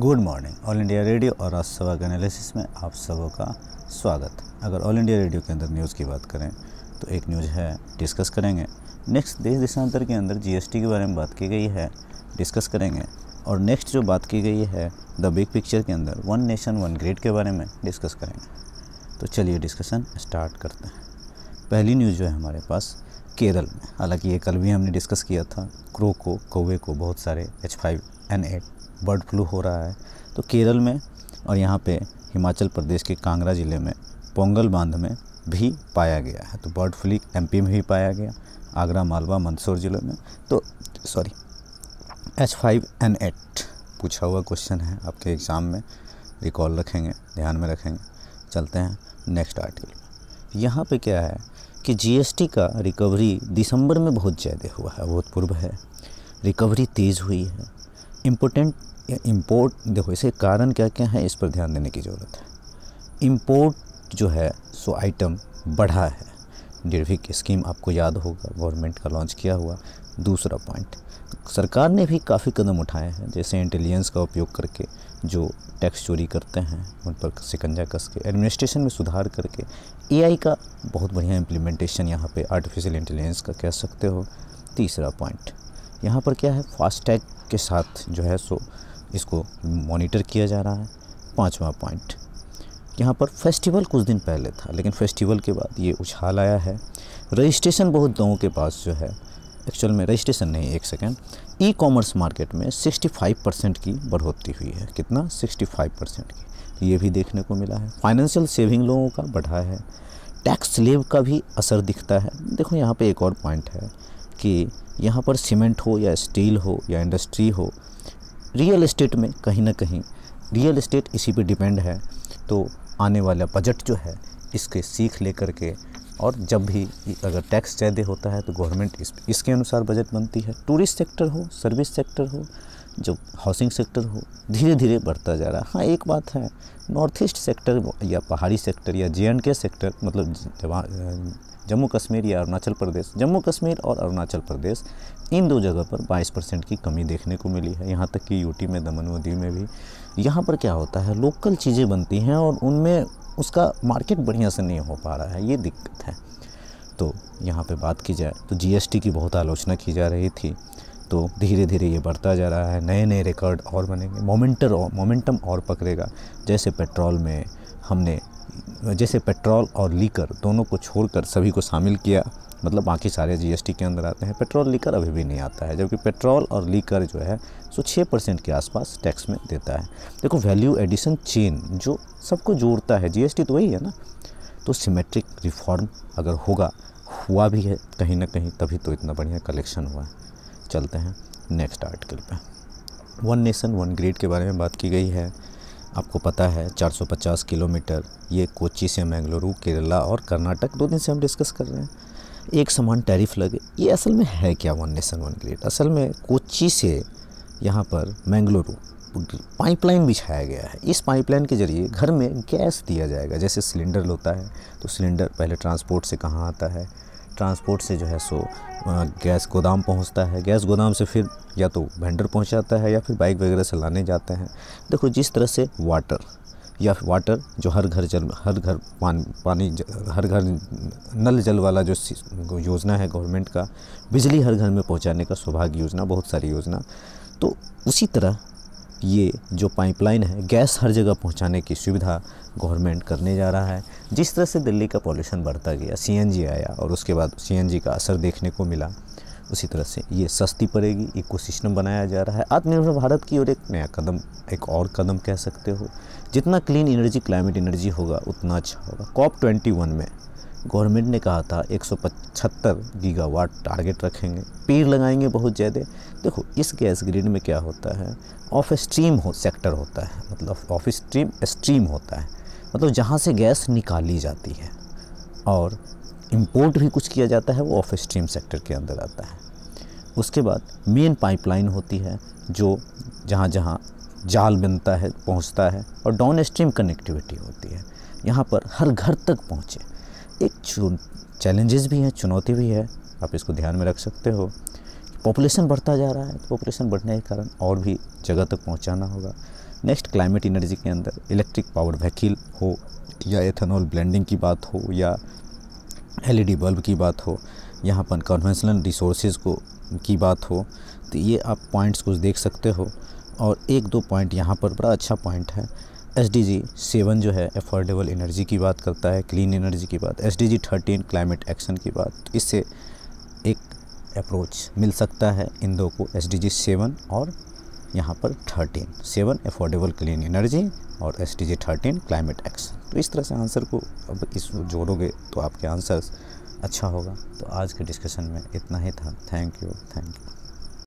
Good morning. All India radio और आज सुबह के एनालिसिस में आप सबों का स्वागत। अगर ऑल इंडिया रेडियो के अंदर न्यूज़ की बात करें तो एक न्यूज़ है, डिस्कस करेंगे। नेक्स्ट देश देशांतर के अंदर जीएसटी के बारे में बात की गई है, डिस्कस करेंगे। और नेक्स्ट जो बात की गई है द बिग पिक्चर के अंदर वन नेशन वन ग्रिड के बारे में डिस्कस करेंगे। तो चलिए डिस्कशन स्टार्ट करते हैं। पहली न्यूज़ जो है हमारे पास केरल में, हालांकि ये कल भी हमने डिस्कस किया था, कौवे को बहुत सारे H5N8 बर्ड फ्लू हो रहा है। तो केरल में और यहाँ पे हिमाचल प्रदेश के कांगड़ा ज़िले में पोंगल बांध में भी पाया गया है। तो बर्ड फ्लू एमपी में भी पाया गया, आगरा, मालवा, मंदसौर ज़िलों में। तो H5N8 पूछा हुआ क्वेश्चन है आपके एग्ज़ाम में, रिकॉल रखेंगे, ध्यान में रखेंगे। चलते हैं नेक्स्ट आर्टिकल। यहाँ पे क्या है कि जीएसटी का रिकवरी दिसंबर में बहुत ज़्यादा हुआ है, अभूतपूर्व है, रिकवरी तेज़ हुई है। इंपोर्ट देखो, इसके कारण क्या क्या है, इस पर ध्यान देने की ज़रूरत है। इंपोर्ट जो है सो आइटम बढ़ा है। डिरविक स्कीम आपको याद होगा, गवर्नमेंट का लॉन्च किया हुआ। दूसरा पॉइंट, सरकार ने भी काफ़ी कदम उठाए हैं, जैसे इंटेलिजेंस का उपयोग करके जो टैक्स चोरी करते हैं उन पर शिकंजा कस के, एडमिनिस्ट्रेशन में सुधार करके, एआई का बहुत बढ़िया इम्प्लीमेंटेशन यहाँ पे, आर्टिफिशियल इंटेलिजेंस का कह सकते हो। तीसरा पॉइंट यहाँ पर क्या है, फास्टैग के साथ जो है सो इसको मॉनिटर किया जा रहा है। पांचवा पॉइंट, यहाँ पर फेस्टिवल कुछ दिन पहले था, लेकिन फेस्टिवल के बाद ये उछाल आया है। रजिस्ट्रेशन बहुत लोगों के पास जो है, एक्चुअल में रजिस्ट्रेशन नहीं, एक सेकेंड, ई कॉमर्स मार्केट में 65% की बढ़ोतरी हुई है। कितना? 65% की। तो ये भी देखने को मिला है। फाइनेंशियल सेविंग लोगों का बढ़ा है। टैक्स स्लेब का भी असर दिखता है। देखो यहाँ पे एक और पॉइंट है कि यहाँ पर सीमेंट हो या स्टील हो या इंडस्ट्री हो, रियल एस्टेट में कहीं ना कहीं रियल एस्टेट इसी पे डिपेंड है। तो आने वाला बजट जो है इसके सीख लेकर के, और जब भी अगर टैक्स ज़्यादा होता है तो गवर्नमेंट इसके अनुसार बजट बनती है। टूरिस्ट सेक्टर हो, सर्विस सेक्टर हो, जो हाउसिंग सेक्टर हो, धीरे धीरे बढ़ता जा रहा है। हाँ, एक बात है, नॉर्थ ईस्ट सेक्टर या पहाड़ी सेक्टर या J&K सेक्टर, मतलब जम्मू कश्मीर या अरुणाचल प्रदेश, जम्मू कश्मीर और अरुणाचल प्रदेश, इन दो जगह पर 22% की कमी देखने को मिली है। यहाँ तक कि यूटी में, दमन व दीव में भी। यहाँ पर क्या होता है, लोकल चीज़ें बनती हैं और उनमें उसका मार्केट बढ़िया से नहीं हो पा रहा है, ये दिक्कत है। तो यहाँ पे बात की जाए तो जीएसटी की बहुत आलोचना की जा रही थी, तो धीरे धीरे ये बढ़ता जा रहा है। नए नए रिकॉर्ड और बनेंगे, मोमेंटम और पकड़ेगा। जैसे पेट्रोल में हमने पेट्रोल और लीकर दोनों को छोड़कर सभी को शामिल किया, मतलब बाकी सारे जीएसटी के अंदर आते हैं। पेट्रोल लीकर अभी भी नहीं आता है, जबकि पेट्रोल और लीकर जो है सो 6% के आसपास टैक्स में देता है। देखो, वैल्यू एडिशन चेन जो सबको जोड़ता है, जीएसटी तो वही है ना। तो सिमेट्रिक रिफॉर्म अगर हुआ भी है कहीं ना कहीं, तभी तो इतना बढ़िया कलेक्शन हुआ है। चलते हैं नेक्स्ट आर्टिकल पे। वन नेशन वन ग्रिड के बारे में बात की गई है। आपको पता है 450 किलोमीटर, ये कोच्चि से मैंगलुरु, केरला और कर्नाटक, 2 दिन से हम डिस्कस कर रहे हैं। एक समान टैरिफ लगे, ये असल में है क्या वन नेशन वन ग्रिड? असल में कोच्चि से यहाँ पर मैंगलुरु पाइपलाइन बिछाया गया है। इस पाइपलाइन के जरिए घर में गैस दिया जाएगा। जैसे सिलेंडर होता है, तो सिलेंडर पहले ट्रांसपोर्ट से कहाँ आता है, ट्रांसपोर्ट से जो है सो गैस गोदाम पहुंचता है, गैस गोदाम से फिर या तो वेंडर पहुंचाता है या फिर बाइक वगैरह से लाने जाते हैं। देखो, जिस तरह से वाटर जो हर घर पानी हर घर नल जल वाला जो योजना है गवर्नमेंट का, बिजली हर घर में पहुंचाने का सौभाग्य योजना, बहुत सारी योजना, तो उसी तरह ये जो पाइपलाइन है, गैस हर जगह पहुंचाने की सुविधा गवर्नमेंट करने जा रहा है। जिस तरह से दिल्ली का पॉल्यूशन बढ़ता गया, सीएनजी आया और उसके बाद सीएनजी का असर देखने को मिला, उसी तरह से ये सस्ती पड़ेगी। इकोसिस्टम बनाया जा रहा है आत्मनिर्भर भारत की ओर, एक नया कदम, एक और कदम कह सकते हो। जितना क्लीन एनर्जी, क्लाइमेट एनर्जी होगा उतना अच्छा होगा। COP21 में गवर्नमेंट ने कहा था 175 गीगावाट टारगेट रखेंगे, पेड़ लगाएंगे बहुत ज़्यादा। देखो, इस गैस ग्रिड में क्या होता है, ऑफ स्ट्रीम सेक्टर होता है, मतलब ऑफ स्ट्रीम होता है, मतलब जहाँ से गैस निकाली जाती है, और इंपोर्ट भी कुछ किया जाता है, वो ऑफ स्ट्रीम सेक्टर के अंदर आता है। उसके बाद मेन पाइपलाइन होती है, जो जहाँ जहाँ जाल बनता है पहुँचता है, और डाउन स्ट्रीम कनेक्टिविटी होती है, यहाँ पर हर घर तक पहुँचे। एक चैलेंजेस भी हैं, चुनौती भी है, आप इसको ध्यान में रख सकते हो। पॉपुलेशन बढ़ता जा रहा है, तो पॉपुलेशन बढ़ने के कारण और भी जगह तक पहुंचाना होगा। नेक्स्ट क्लाइमेट एनर्जी के अंदर इलेक्ट्रिक पावर व्हीकल हो या एथेनॉल ब्लेंडिंग की बात हो या एलईडी बल्ब की बात हो, यहाँ पर कन्वेंशनल रिसोर्सेज को की बात हो, तो ये आप पॉइंट्स कुछ देख सकते हो। और एक दो पॉइंट यहाँ पर बड़ा अच्छा पॉइंट है, SDG 7 जो है अफोर्डेबल एनर्जी की बात करता है, क्लीन एनर्जी की बात, SDG 13 क्लाइमेट एक्शन की बात, तो इससे एक अप्रोच मिल सकता है इन दो को, SDG 7 और यहाँ पर 13, 7 अफोर्डेबल क्लीन एनर्जी और SDG 13 क्लाइमेट एक्शन। तो इस तरह से आंसर को अब इस जोड़ोगे तो आपके आंसर्स अच्छा होगा। तो आज के डिस्कशन में इतना ही था। Thank you.